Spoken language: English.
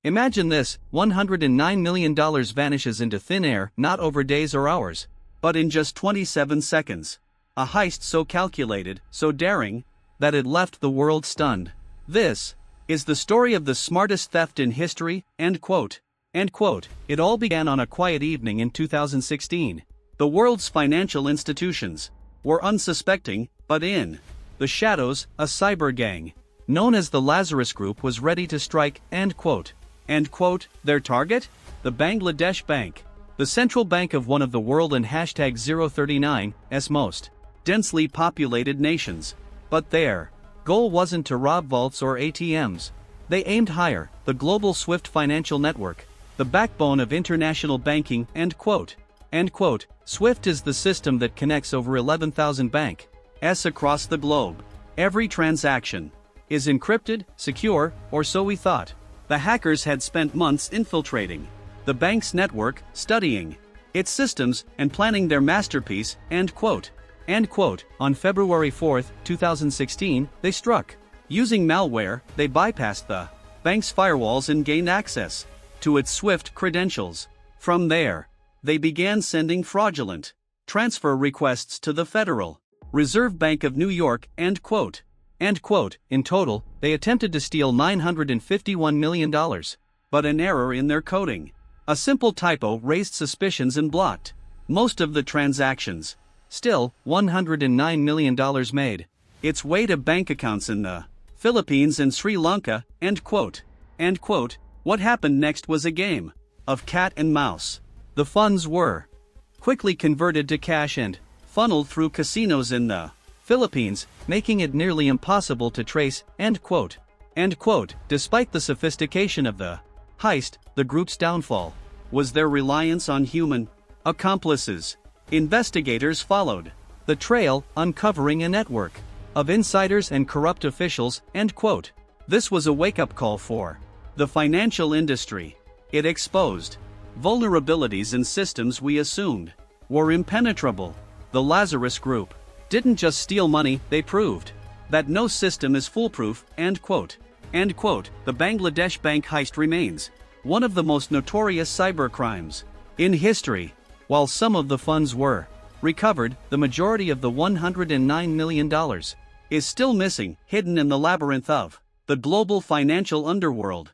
Imagine this, $109 million vanishes into thin air, not over days or hours, but in just 27 seconds. A heist so calculated, so daring, that it left the world stunned. This is the story of the smartest theft in history, end quote. End quote. It all began on a quiet evening in 2016. The world's financial institutions were unsuspecting, but in the shadows, a cyber gang, known as the Lazarus Group, was ready to strike, end quote. End quote. Their target? The Bangladesh Bank, the central bank of one of the world and #039's most densely populated nations. But their goal wasn't to rob vaults or ATMs. They aimed higher, the global SWIFT financial network, the backbone of international banking, end quote. End quote. SWIFT is the system that connects over 11,000 banks across the globe. Every transaction is encrypted, secure, or so we thought. The hackers had spent months infiltrating the bank's network, studying its systems, and planning their masterpiece, end quote. End quote. On February 4, 2016, they struck. Using malware, they bypassed the bank's firewalls and gained access to its SWIFT credentials. From there, they began sending fraudulent transfer requests to the Federal Reserve Bank of New York, end quote. End quote. In total, they attempted to steal $951 million. But an error in their coding, a simple typo, raised suspicions and blocked most of the transactions. Still, $109 million made its way to bank accounts in the Philippines and Sri Lanka, end quote. End quote. What happened next was a game of cat and mouse. The funds were quickly converted to cash and funneled through casinos in the Philippines, making it nearly impossible to trace, end quote. End quote. Despite the sophistication of the heist, the group's downfall was their reliance on human accomplices. Investigators followed the trail, uncovering a network of insiders and corrupt officials, end quote. This was a wake-up call for the financial industry. It exposed vulnerabilities in systems we assumed were impenetrable. The Lazarus Group didn't just steal money, they proved that no system is foolproof, end quote. End quote. The Bangladesh Bank heist remains one of the most notorious cybercrimes in history. While some of the funds were recovered, the majority of the $109 million is still missing, hidden in the labyrinth of the global financial underworld.